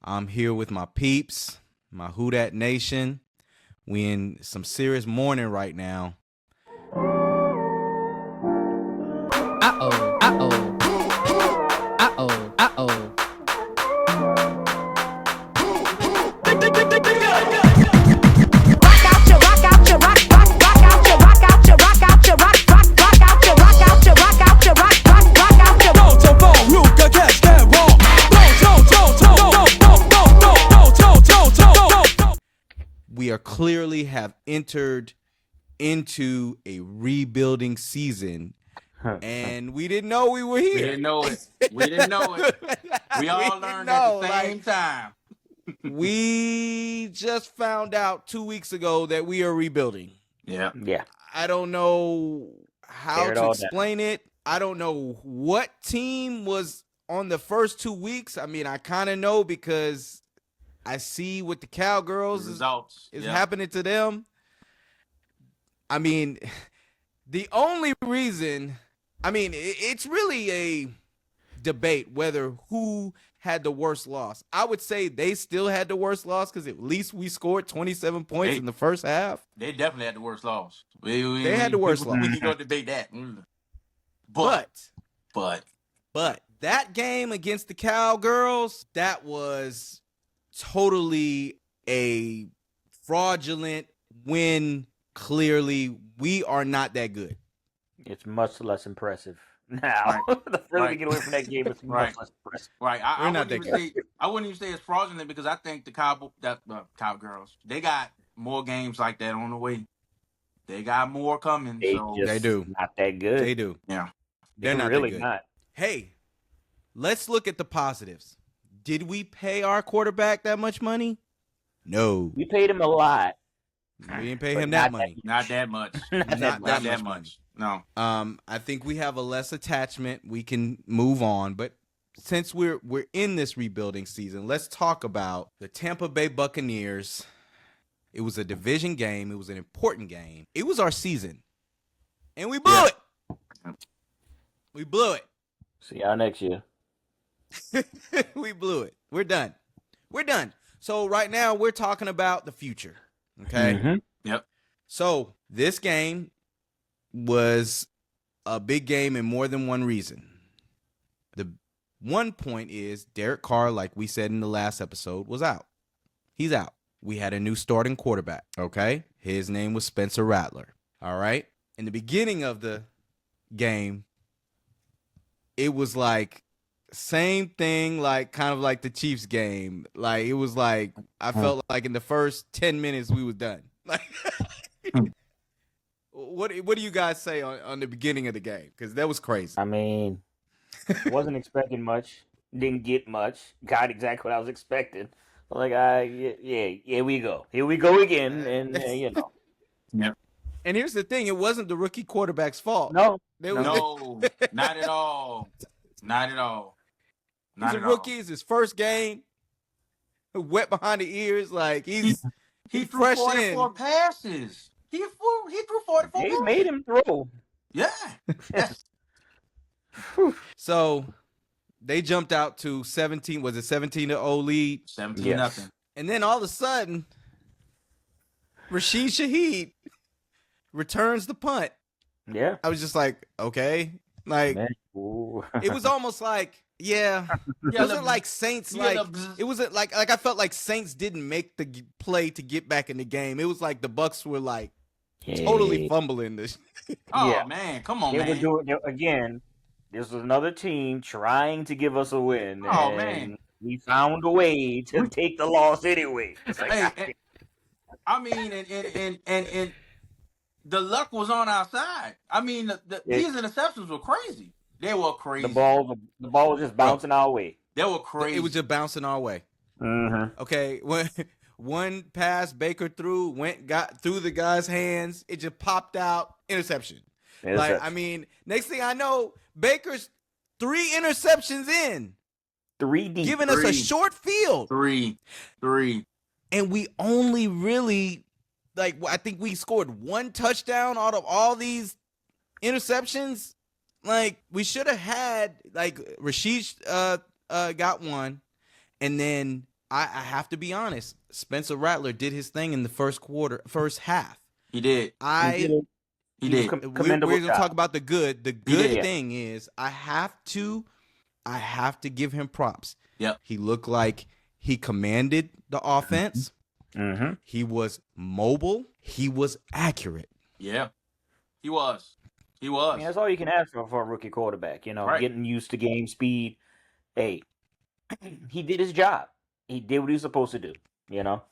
I'm here with my peeps, my Who Dat Nation. We in some serious mourning right now. Uh-oh, uh-oh. Uh-oh, uh-oh. We are clearly have entered into a rebuilding season, and we didn't know we were here. We didn't know it. We didn't know it. We all learned at the same time. We just found out 2 weeks ago that we are rebuilding. Yeah. I don't know how to explain it. I don't know what team was on the first 2 weeks. I mean, I kind of know because I see what the Cowgirls is happening to them. I mean, the only reason, it's really a debate whether who had the worst loss. I would say they still had the worst loss because at least we scored 27 points in the first half. They definitely had the worst loss. They had the worst loss. We can go debate that. But that game against the Cowgirls, that was totally a fraudulent win. Clearly, we are not that good. It's much less impressive now. The further we get away from that game, it's much less impressive. Right. I wouldn't even say it's fraudulent because I think the Cowgirls, they got more games like that on the way. They got more coming. They do. Not that good. They do. Yeah. They're not really that good. not. Hey, let's look at the positives. Did we pay our quarterback that much money? No. We paid him a lot. We didn't pay him that money. Not that much. Not that much. No. I think we have a less attachment. We can move on. But since we're in this rebuilding season, let's talk about the Tampa Bay Buccaneers. It was a division game. It was an important game. It was our season. And we blew it. We blew it. See y'all next year. We blew it. We're done. So right now we're talking about the future. Okay? Mm-hmm. Yep. So this game was a big game in more than one reason. The one point is Derek Carr, like we said in the last episode, was out. He's out. We had a new starting quarterback. Okay? His name was Spencer Rattler. All right? In the beginning of the game, it was like same thing, like kind of like the Chiefs game. Like it was like I felt like in the first 10 minutes we was done. Like, what do you guys say on the beginning of the game? Because that was crazy. I mean, wasn't expecting much. Didn't get much. Got exactly what I was expecting. Like, here we go. Here we go again, and Yep. And here's the thing: it wasn't the rookie quarterback's fault. No, not at all. Not at all. He's a rookie. It's his first game. Wet behind the ears, like he threw fresh 44 in. passes. He threw 44 They passes. made him throw. Yeah. So they jumped out to 17. Was it 17-0 lead? 17-0. And then all of a sudden, Rashid Shaheed returns the punt. Yeah. I was just like, okay. Like, it was almost like, it wasn't like Saints, it wasn't like I felt like Saints didn't make the play to get back in the game. It was like the Bucs were like totally fumbling this. Man, come on, man. Were doing, again, this was another team trying to give us a win. Man. We found a way to take the loss anyway. Like, and the luck was on our side. I mean, these interceptions were crazy. They were crazy. The ball was just bouncing our way. They were crazy. It was just bouncing our way. Mm-hmm. Okay, when one pass Baker got through the guy's hands, it just popped out, interception. Like, I mean, next thing I know, Baker's 3 interceptions in. 3 deep. Giving us a short field. 3. And we only really, I think we scored 1 touchdown out of all these interceptions. Like, we should have had, Rashid got 1. And then I have to be honest. Spencer Rattler did his thing in the first half. He did. He was did. commendable We're gonna job. talk about the good. The He good did. thing is I have to give him props. Yep. He looked like he commanded the offense. Mm-hmm. He was mobile. He was accurate. Yeah. He was. He was. I mean, that's all you can ask for a rookie quarterback. You know, Right. getting used to game speed. Hey, he did his job. He did what he was supposed to do. You know.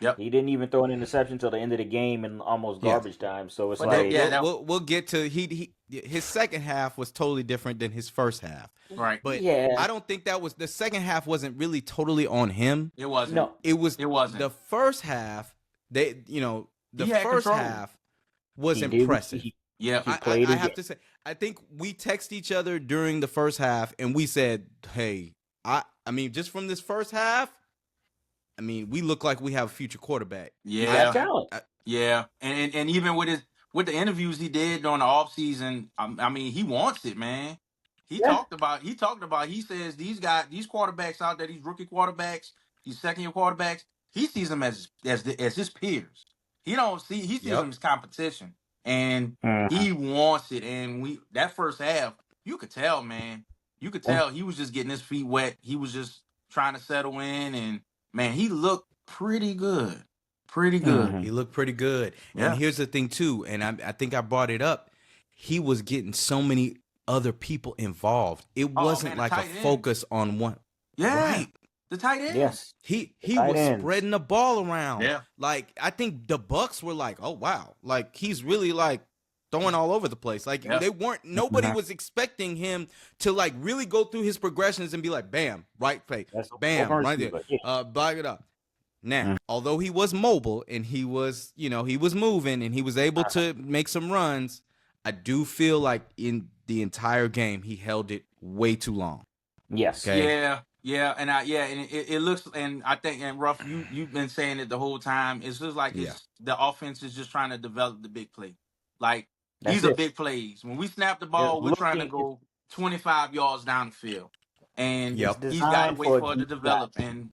Yep. He didn't even throw an interception till the end of the game in almost Yeah. garbage time. So it's But like, We'll get to his second half was totally different than his first half. Right. But yeah, I don't think that was the second half wasn't really totally on him. It wasn't. no, It wasn't. the first half. The He had first control. half was he did- impressive. Yeah. he played I his have game. to say, I think we text each other during the first half, and we said, "Hey, I mean, just from this first half, I mean, we look like we have a future quarterback." He Yeah. got talent. Yeah. And even with the interviews he did during the offseason, I mean, he wants it, man. He Yeah. talked about he says these quarterbacks out there, these rookie quarterbacks, these second year quarterbacks, he sees them as his peers. He sees Yep. them as competition. And Mhm. he wants it. And that first half, you could tell, man. You could tell he was just getting his feet wet. He was just trying to settle in, and man, he looked pretty good. Pretty good. Mhm. He looked pretty good. Yeah. And here's the thing too, and I think I brought it up. He was getting so many other people involved. It wasn't man, the like a tight end. focus on one. Yeah. Right. The tight end. Yes. He tight was ends. spreading the ball around. Yeah. Like I think the Bucks were like, "Oh wow." Like he's really like throwing all over the place. Like Yeah. nobody Mhm. was expecting him to like really go through his progressions and be like, "Bam, right play. That's Bam, open right there. receiver. Yeah. Block it up." Now, Mhm. although he was mobile and he was, he was moving and he was able to make some runs, I do feel like in the entire game he held it way too long. Yes. Okay. Yeah, and it looks, and I think, and Ruff, you've been saying it the whole time. It's just like the offense is just trying to develop the big play. Like That's these are it. big plays. When we snap the ball, we're trying to go 25 yards down the field, and Yep. he's got to Designed wait for for it to deep develop, shots. and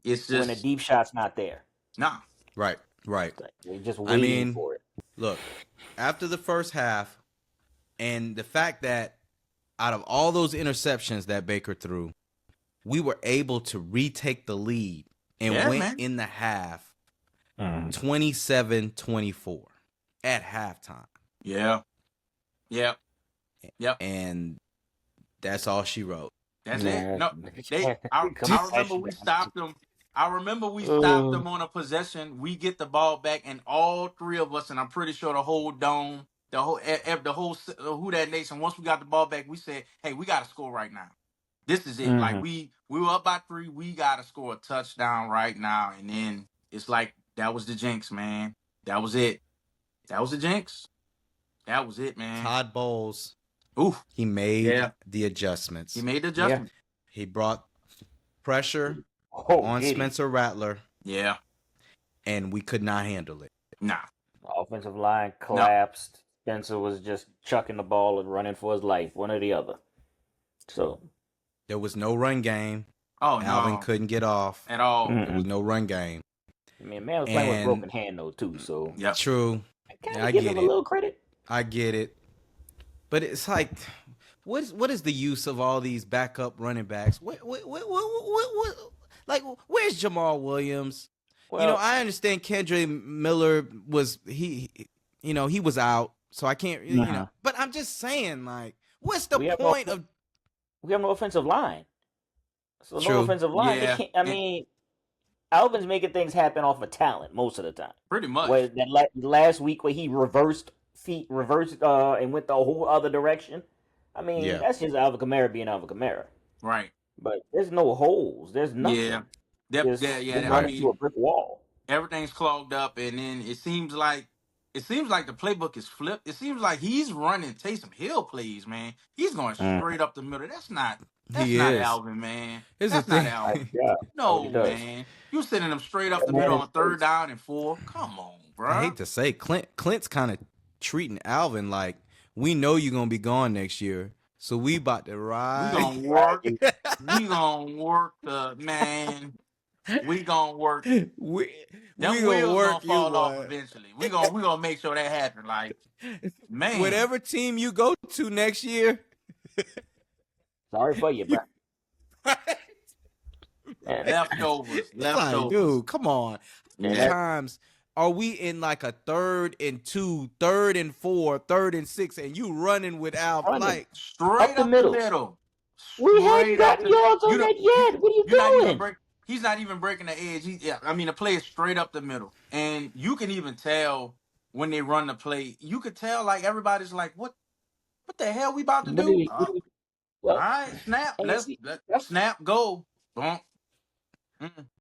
it's When a just deep shot's not there, nah. Right. they're just waiting for it. Look, after the first half, and the fact that out of all those interceptions that Baker threw, we were able to retake the lead and Yeah, went man. in the half Mhm. 27-24 at halftime. Yeah. And that's all she wrote. That's Yeah. it. No, I remember we stopped them. I remember we stopped them on a possession. We get the ball back, and all three of us, and I'm pretty sure the whole dome, the whole Who That Nation. Once we got the ball back, we said, "Hey, we got to score right now. This is it. Mhm. Like we were up by 3. We got to score a touchdown right now." And then it's like that was the jinx, man. That was it. That was the jinx. That was it, man. Todd Bowles, Oof. he made Yeah. the adjustments. He made the adjustment. He brought pressure Oh, on did he? Spencer Rattler, Yeah. and we could not handle it. Nah. Offensive line collapsed. Spencer was just chucking the ball and running for his life, one or the other. So There was no run game. Oh Alvin no. couldn't get off. At all. Mhm. There was no run game. I mean, man was playing with a And- broken hand though too. So Yep. True. I kind Yeah, I of give get him a it. little credit. I get it. But it's like, what is the use of all these backup running backs? Like, where's Jamal Williams? Well, I understand Kendra Miller he was out, so I can't, Uh-huh. But I'm just saying, like, what's the We have point no- of? we have no offensive line. So True. no offensive line. Yeah. They can't, I mean, Alvin's making things happen off of talent most of the time. Pretty much. Where that last week where he reversed and went the whole other direction. I mean, Yeah. that's just Alvin Kamara being Alvin Kamara. Right. But there's no holes. There's nothing. Yeah. Just Yeah. run I into a mean, brick wall. everything's clogged up, and then it seems like the playbook is flipped. It seems like he's running Taysom Hill plays, man. He's going straight up the middle. That's not He is. Alvin, man. Here's That's the not thing. Alvin. Yeah. No, he does. man. You sending them straight up That the man middle is on 3rd crazy. down and 4. Come on, bro. I hate to say, Clint's kind of treating Alvin like, we know you're gonna be gone next year, so we about to ride. We gonna work. We gonna work the man. We gonna work. we Them gonna wheels gonna work you, fall off boy. eventually. We gonna make sure that happen. Like, man, Whatever team you go to next year. Sorry for you, bro. leftovers. It's like, dude, come on. How many Yeah. times are we in like a 3rd and 2, 3rd and 4, 3rd and 6, and you running without Running. like Straight Up the middle. We hadn't gotten yards on that yet. What are you you're not even doing? break. He's not even breaking the edge. The play is straight up the middle, and you can even tell when they run the play. You could tell like everybody's like, what the hell we about to What do do? we, what do we, All well, right, snap. and Let's see, that's snap. Go. Boom.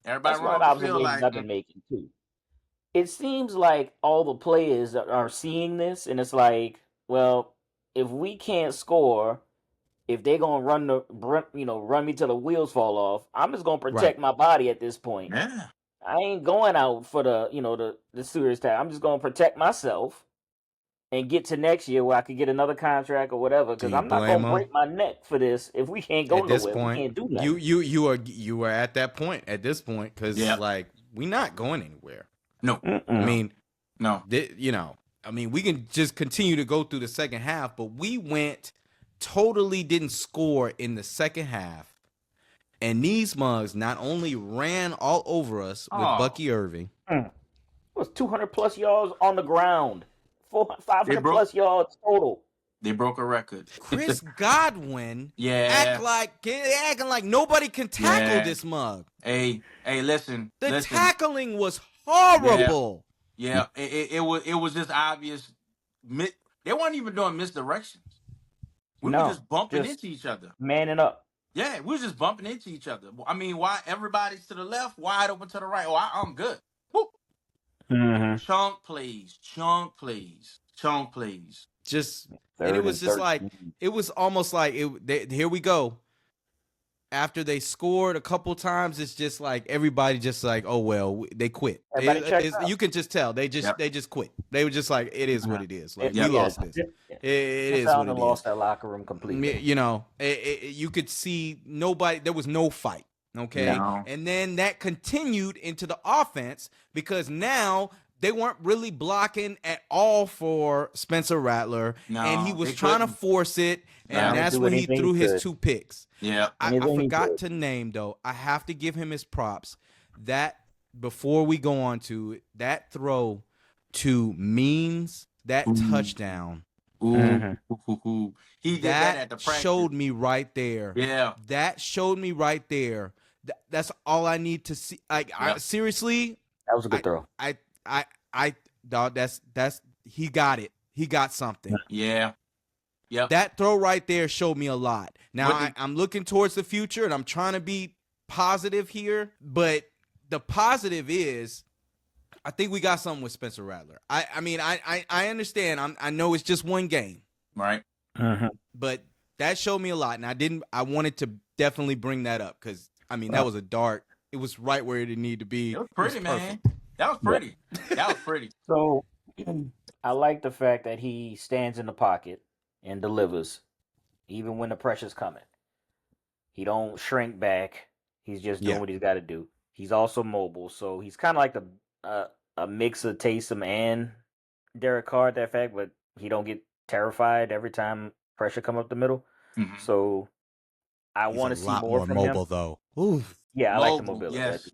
Everybody that's run one off the field observation like. I've been making too. It seems like all the players are seeing this, and it's like, well, if we can't score, if they're gonna run me till the wheels fall off, I'm just gonna protect my body at this point. Yeah. I ain't going out for the serious time. I'm just gonna protect myself and get to next year where I could get another contract or whatever. Because Do you I'm not blame gonna them? break my neck for this if we can't go At this nowhere. We point, can't do nothing. you are at that point at this point because like we not going anywhere. No. I mean, no. We can just continue to go through the second half, but we totally didn't score in the second half, and these mugs not only ran all over us with Bucky Irving. It was 200 plus yards on the ground, 500 plus yards total. They broke a record. Chris Godwin, acting like nobody can tackle this mug. Hey, listen. The tackling was horrible. Yeah, it was just obvious. They weren't even doing misdirections. We were just bumping into each other. Manning up. Yeah, we were just bumping into each other. I mean, why everybody's to the left, wide open to the right. Oh, I'm good. Woo. Chunk plays. Just and it was just 13. Like it was almost like here we go. After they scored a couple times, it's just like everybody just like, oh well, they quit. You can just tell they just quit. They were just like, it is what it is. Like we lost this. It is what it is. Lost that locker room completely. You could see nobody. There was no fight. Okay, and then that continued into the offense because now they weren't really blocking at all for Spencer Rattler, and he was trying to force it, and that's when he threw his 2 picks. Yeah, I forgot to name though. I have to give him his props. That before we go on to it, that throw to Means, that touchdown. He did that at the practice. Showed me right there. Yeah, that showed me right there. That's all I need to see. Seriously, that was a good throw. Dog, that's he got it. He got something. Yeah. Yep. That throw right there showed me a lot. Now I'm looking towards the future and I'm trying to be positive here, but the positive is I think we got something with Spencer Rattler. I understand. I know it's just one game. Right. But that showed me a lot. And I wanted to definitely bring that up because that was a dart. It was right where it needed to be. It was pretty, man. That was pretty. That was pretty. So I like the fact that he stands in the pocket and delivers, even when the pressure's coming. He don't shrink back. He's just doing what he's got to do. He's also mobile, so he's kind of like a mix of Taysom and Derek Carr at that fact, but he don't get terrified every time pressure come up the middle. So I want to see more from mobile him. Though. Oof. Yeah, I like the mobility. Yes.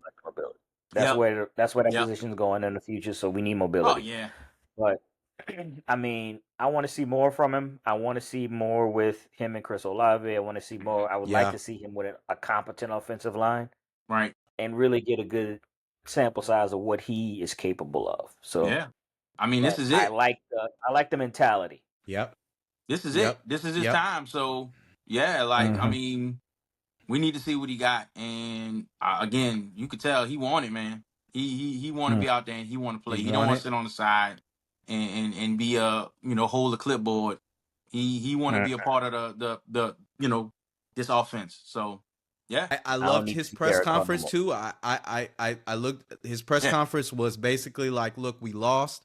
That's where that position's going in the future. So we need mobility. Oh yeah. But I want to see more from him. I want to see more with him and Chris Olave. I want to see more. I would like to see him with a competent offensive line, right, and really get a good sample size of what he is capable of. So this is it. I like the mentality. Yep. This is it. This is his time. So we need to see what he got. And again, you could tell he wanted, man. He want to be out there and he want to play. He don't want to sit on the side and be hold the clipboard. He want to be a part of the this offense. So I loved his press conference too. I looked. His press conference was basically like, look, we lost.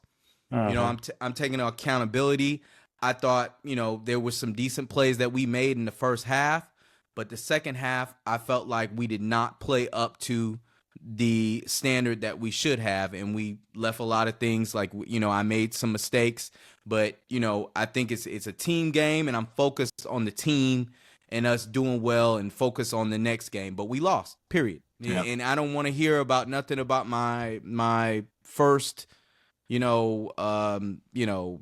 I'm taking accountability. I thought there was some decent plays that we made in the first half, but the second half I felt like we did not play up to the standard that we should have, and we left a lot of things like, I made some mistakes, but I think it's a team game, and I'm focused on the team and us doing well and focus on the next game. But we lost, period. Yeah. And I don't want to hear about nothing about my first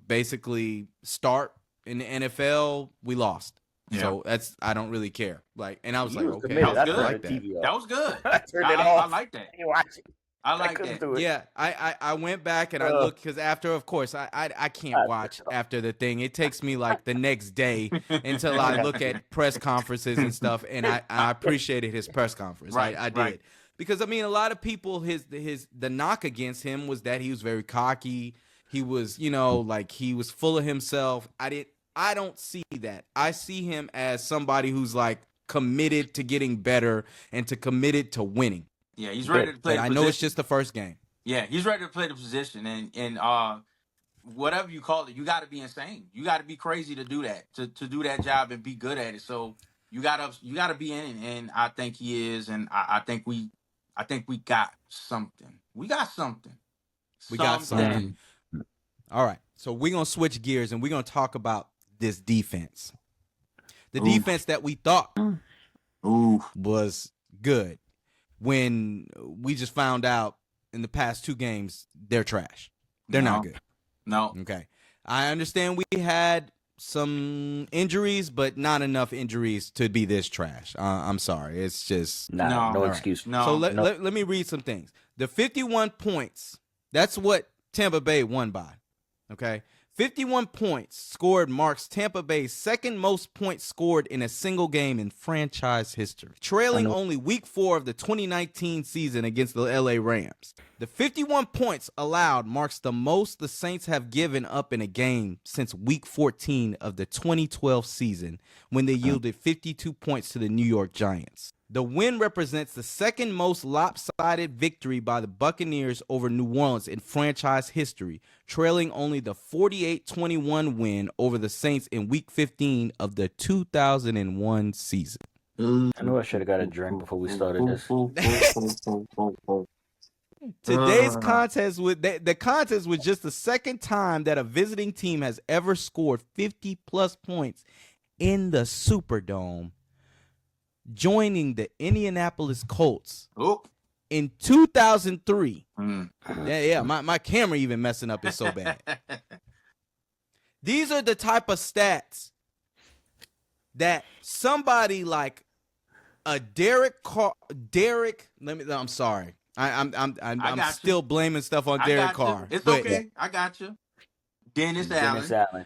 basically start in the NFL. We lost. Yeah. So I don't really care. And I was like, okay, that was good. I like that. That was good. I turned it off. I like that. You watch it. I like that. Yeah, I went back and I looked, because after, of course, I can't watch after the thing. It takes me like the next day until I look at press conferences and stuff, and I appreciated his press conference. Right, I did. Right. Because, a lot of people, the knock against him was that he was very cocky. He was, he was full of himself. I don't see that. I see him as somebody who's committed to getting better and committed to winning. Yeah, he's ready to play. I know it's just the first game. Yeah, he's ready to play the position, and whatever you call it, you got to be insane. You got to be crazy to do that, to do that job and be good at it. So you gotta be in it, and I think he is, and I think we got something. We got something. All right, so we're gonna switch gears and we're gonna talk about this defense. The defense that we thought was good, when we just found out in the past 2 games they're trash. They're not good. No. Okay. I understand we had some injuries, but not enough injuries to be this trash. I'm sorry. It's just no excuse. Right. No. So let me read some things. The 51 points, that's what Tampa Bay won by. Okay. 51 points scored marks Tampa Bay's second most points scored in a single game in franchise history, trailing only week 4 of the 2019 season against the LA Rams. The 51 points allowed marks the most the Saints have given up in a game since week 14 of the 2012 season, when they yielded 52 points to the New York Giants. The win represents the second most lopsided victory by the Buccaneers over New Orleans in franchise history, trailing only the 48-21 win over the Saints in Week 15 of the 2001 season. I knew I should have got a drink before we started this. Today's contest the contest was just the second time that a visiting team has ever scored 50-plus points in the Superdome, joining the Indianapolis Colts in 2003. Yeah, my camera even messing up is so bad. These are the type of stats that somebody like a I'm sorry. I'm still blaming stuff on Derek Carr. It's okay. I got you. Dennis Allen.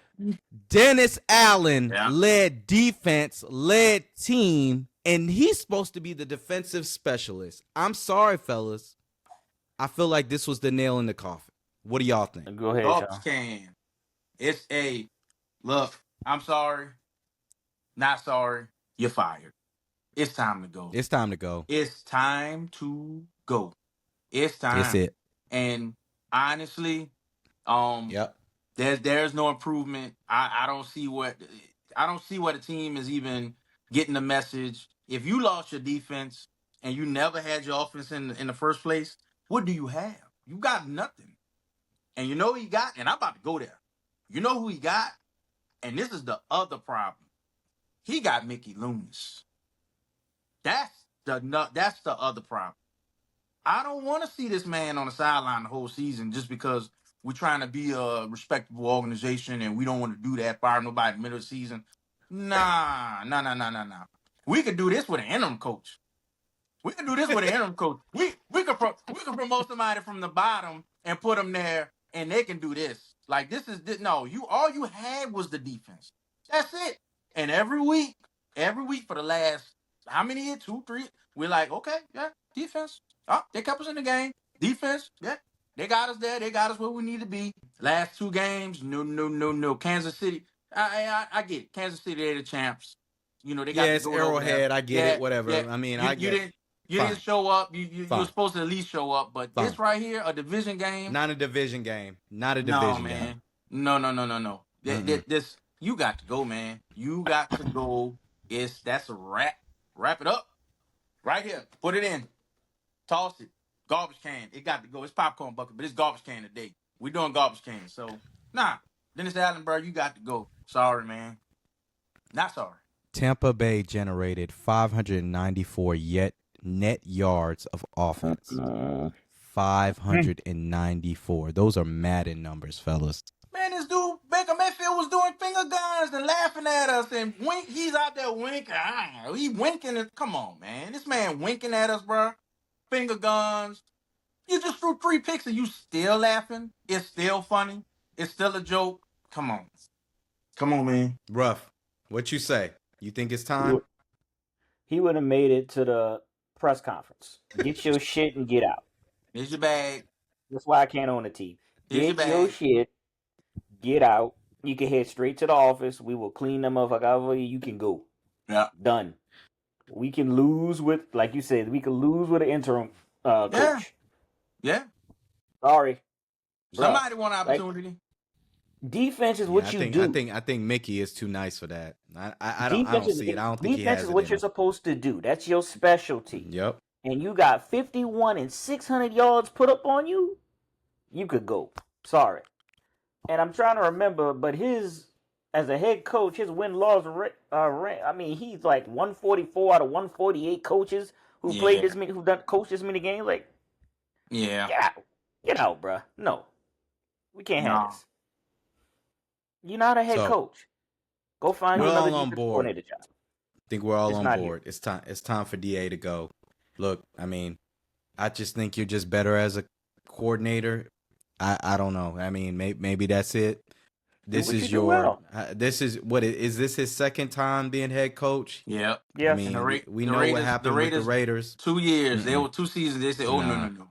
Dennis Allen led defense, led team, and he's supposed to be the defensive specialist. I'm sorry, fellas. I feel like this was the nail in the coffin. What do y'all think? Go ahead, Sean. It's look, I'm sorry. Not sorry. You're fired. It's time to go. It's time to go. It's time to go. It's time. It's it. And honestly, there's no improvement. I don't see what a team is even getting the message. If you lost your defense and you never had your offense in the first place, what do you have? You got nothing. And you know who he got? And I'm about to go there. You know who he got? And this is the other problem. He got Mickey Loomis. That's the other problem. I don't want to see this man on the sideline the whole season just because we're trying to be a respectable organization and we don't want to do that, fire nobody in the middle of the season. Nah. We could do this with an interim coach. We could promote somebody from the bottom and put them there, and they can do this. Like all you had was the defense. That's it. And every week for the last how many years? 2, 3. We're like, okay, yeah, defense. Oh, they kept us in the game. Defense, yeah. They got us there. They got us where we need to be. Last 2 games, no. Kansas City, I get it. Kansas City, they're the champs. You know, they got it's Arrowhead. I get it. Whatever. Yeah. I mean, you didn't show up. You were supposed to at least show up. But this right here, a division game. Not a division game. Game. No. This you got to go, man. You got to go. That's a wrap. Wrap it up. Right here. Put it in. Toss it. Garbage can. It got to go. It's popcorn bucket, but it's garbage can today. We doing garbage can. So, nah. Dennis Allen, bro, you got to go. Sorry, man. Not sorry. Tampa Bay generated 594 net yards of offense. 594. Those are Madden numbers, fellas. Man, this dude, Baker Mayfield, was doing finger guns and laughing at us and wink. He's out there winking. He winking. Come on, man. This man winking at us, bro. Finger guns. You just threw 3 picks and you still laughing. It's still funny. It's still a joke. Come on. Come on, man. Rough. What you say? You think it's time? He would have made it to the press conference. Get your shit and get out. Here's your bag. That's why I can't own a team. Here's Get your shit, get out. You can head straight to the office. We will clean them up. However, you can go. Yeah. Done. We can lose with, like you said, we can lose with an interim coach. Yeah. Sorry. Somebody want opportunity. Defense is what you do. I think Mickey is too nice for that. I don't see it. I don't think he has defense is it what in you're him. supposed to do. That's your specialty. Yep. And you got 51 and 600 yards put up on you, you could go. Sorry. And I'm trying to remember, but as a head coach, his win-loss I mean, he's like 144 out of 148 coaches who played this many, coached this many games. Like, get out, bro. No, we can't have this. You're not a head coach. Go find another defensive coordinator job. I think we're all on board. It's time for DA to go. Look, I mean, I just think you're just better as a coordinator. I don't know. I mean, maybe that's it. This is this his second time being head coach? Yep. Yeah. I mean, we know what happened with the Raiders. 2 years. They were 2 seasons. They said, no.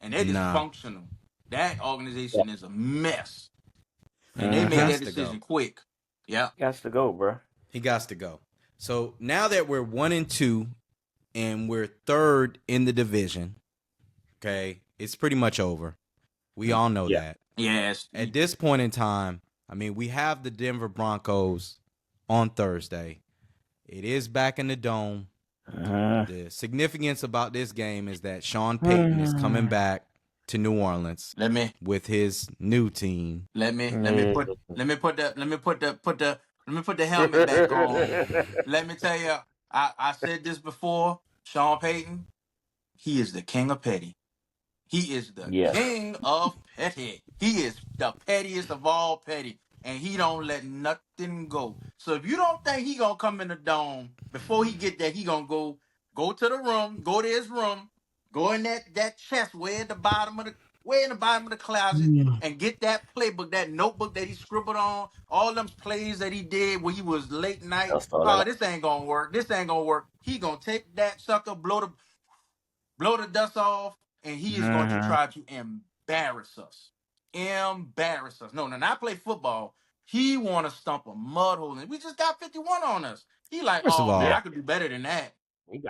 And they're dysfunctional. That organization is a mess. And they made that decision quick. Yeah. He has to go, bro. He got to go. So now that we're 1-2 and we're 3rd in the division, okay, it's pretty much over. We all know that. Yes. At this point in time, I mean, we have the Denver Broncos on Thursday. It is back in the Dome. The significance about this game is that Sean Payton is coming back to New Orleans with his new team. Let me put the helmet back on. Let me tell you, I said this before. Sean Payton, he is the king of petty. He is the king of petty. He is the pettiest of all petty, and he don't let nothing go. So if you don't think he gonna come in the Dome before he get there, he gonna go to the room, go to his room, go in that chest way in the bottom of the closet, and get that playbook, that notebook that he scribbled on, all them plays that he did when he was late night. This ain't gonna work. This ain't gonna work. He gonna take that sucker, blow the dust off, and he is going to try to embarrass us. No, not play football. He want to stump a mud hole, and we just got 51 on us. He like, man, I could do better than that.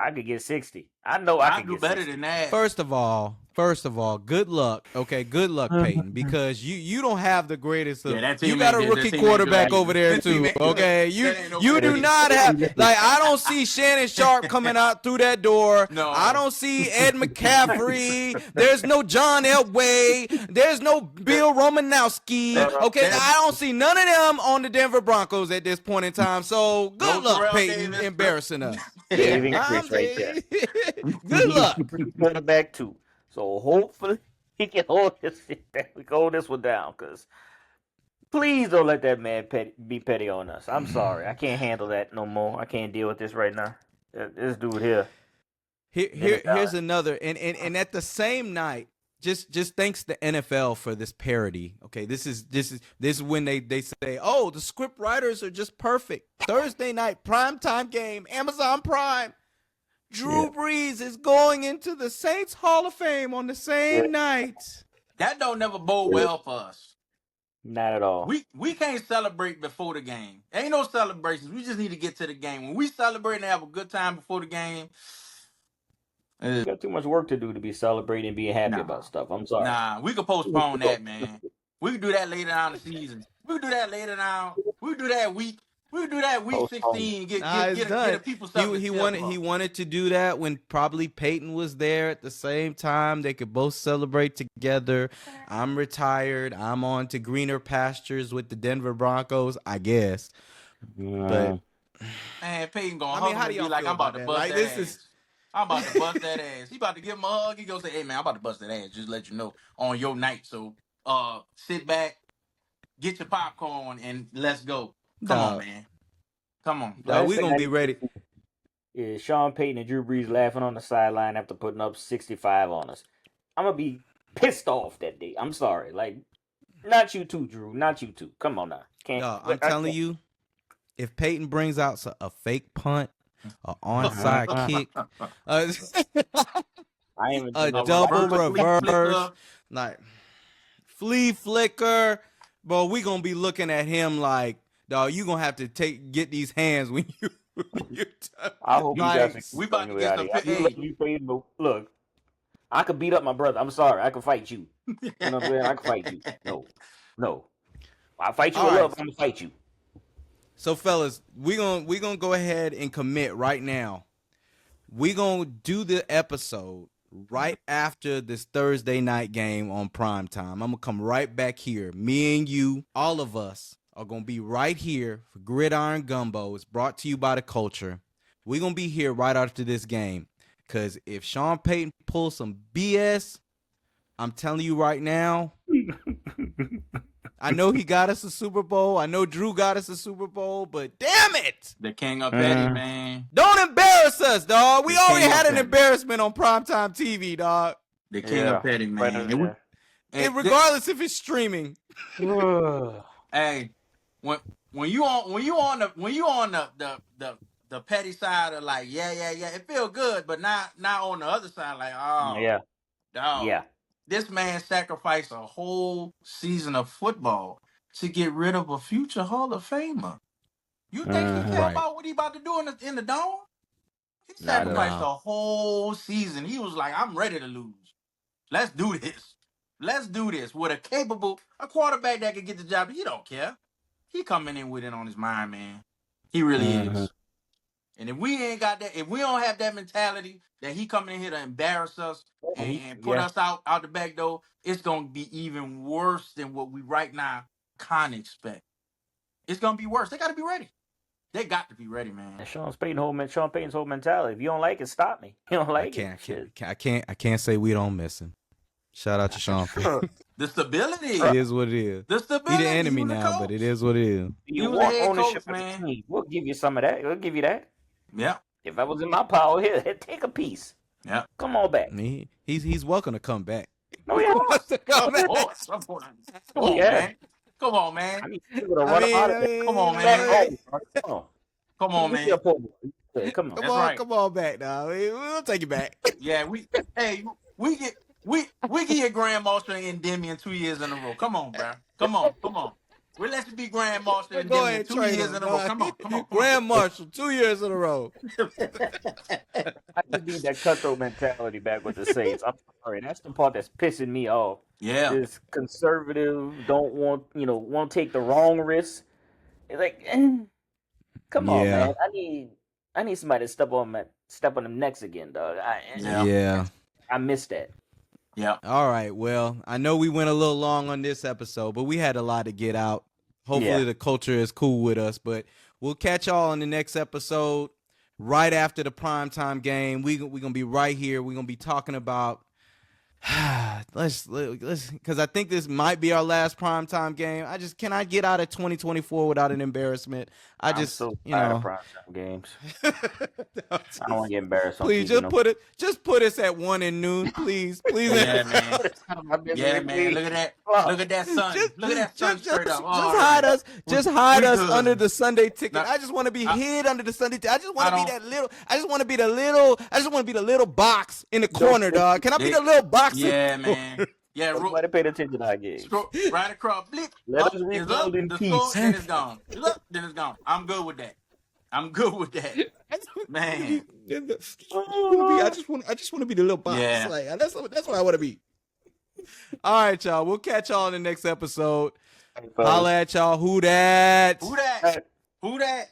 I could get 60. I know I could do get better 60. than that. First of all, good luck. Okay, good luck, Peyton, because you don't have the greatest of. You got a rookie quarterback over there too. Okay, you do not have I don't see Shannon Sharp coming out through that door. No, I don't see Ed McCaffrey. There's no John Elway. There's no Bill Romanowski. Okay, I don't see none of them on the Denver Broncos at this point in time. So good luck, Peyton, embarrassing us. Saving Chris right there. Good luck. Quarterback too. So hopefully he can hold this one down. Cause please don't let that man be petty on us. I'm sorry, I can't handle that no more. I can't deal with this right now. This dude here. Here's another, and at the same night, just thanks to NFL for this parody. Okay, this is when they say, oh, the script writers are just perfect. Thursday night primetime game, Amazon Prime. Drew Brees is going into the Saints Hall of Fame on the same night. That don't never bode well for us. Not at all. We can't celebrate before the game. Ain't no celebrations. We just need to get to the game. When we celebrate and have a good time before the game. We got too much work to do to be celebrating and being happy about stuff. I'm sorry. Nah, we could postpone that, man. We could do that later on in the season. We could do that later on. We could do that week We could do that week 16. Get a people something. He wanted to do that when probably Peyton was there at the same time. They could both celebrate together. I'm retired. I'm on to greener pastures with the Denver Broncos, I guess. But man, Peyton gonna hug him and be like, I'm about to bust that ass. I'm about to bust that ass. He about to give him a hug. He gonna say, hey man, I'm about to bust that ass. Just let you know on your night. So sit back, get your popcorn, and let's go. Come on, man. Come on. We gonna be ready. Yeah, Sean Payton and Drew Brees laughing on the sideline after putting up 65 on us. I'm gonna be pissed off that day. I'm sorry. Like, not you too, Drew. Not you too. Come on now. I'm telling you, if Peyton brings out a fake punt, an onside kick, a double reverse, like flea flicker, bro, we gonna be looking at him like, dog, you gonna have to get these hands when you. I hope we about to get some. Look, I could beat up my brother. I'm sorry. I can fight you. You know what I'm saying? I can fight you. No. I fight you with love. I'm gonna fight you. So, fellas, we gonna go ahead and commit right now. We gonna do the episode right after this Thursday night game on prime time. I'm gonna come right back here. Me and you, all of us, are going to be right here for Gridiron Gumbo. It's brought to you by The Culture. We're going to be here right after this game. Because if Sean Payton pulls some BS, I'm telling you right now, I know he got us a Super Bowl. I know Drew got us a Super Bowl, but damn it! The king of petty, man. Don't embarrass us, dog. We already had an embarrassment on primetime TV, dog. The king of petty, man. And regardless if it's streaming. Hey, when you on the petty side of like, yeah, it feel good, but not on the other side, like, dog. This man sacrificed a whole season of football to get rid of a future Hall of Famer. You think he care about what he about to do in the dome? He sacrificed a whole season. He was like, I'm ready to lose. Let's do this. With a quarterback that can get the job. He don't care. He coming in with it on his mind, man. He really is. And if we ain't got that, if we don't have that mentality that he coming in here to embarrass us and put us out the back door, it's going to be even worse than what we right now can't expect. It's going to be worse. They got to be ready. They got to be ready, man. Sean Payton's whole mentality. If you don't like it, stop me. You don't like I can't say we don't miss him. Shout out to Sean Payton. The stability. It is what it is. The stability. He the enemy now, but it is what it is. You want ownership, man. We'll give you some of that. We'll give you that. Yeah. If I was in my power, here, take a piece. Yeah. Come on back. He's welcome to come back. Oh, yeah. Come on, man. Come on, man. Come on, man. Come on back now. We'll take you back. Yeah, we get your Grand Marshal and Demi in 2 years in a row. Come on, bro. Come on. We'll let you be Grand Marshal and Demi 2 years in a row. Come on. Grand Marshal, 2 years in a row. I just need that cutthroat mentality back with the Saints. I'm sorry. That's the part that's pissing me off. Yeah. This conservative, don't want to take the wrong risks. It's like, come on, man. I need somebody to step on them necks again, dog. I missed that. Yeah. All right. Well, I know we went a little long on this episode, but we had a lot to get out. Hopefully the culture is cool with us, but we'll catch y'all in the next episode right after the primetime game. We're going to be right here. We're going to be talking about let's because I think this might be our last primetime game. Can I get out of 2024 without an embarrassment? I'm so tired of primetime games. I don't want to get embarrassed. Please just put us at 1 and noon, please. Yeah, man. Yeah, man. Look at that. Look at that sun. Look at that sun straight up. Just hide us under the Sunday ticket. I just want to be hid under the Sunday ticket. I just want to be that little. I just want to be the little box in the corner, dog. Can I be the little box? Yeah, man. Yeah, everybody paid attention to our game. Right across, blip. Let us rebuild in peace. Then it's gone. Look, then it's gone. I'm good with that. Man. I just want to be the little box. Yeah. Like, that's what I want to be. All right, y'all. We'll catch y'all in the next episode. Holla at y'all. Who dat? Who that?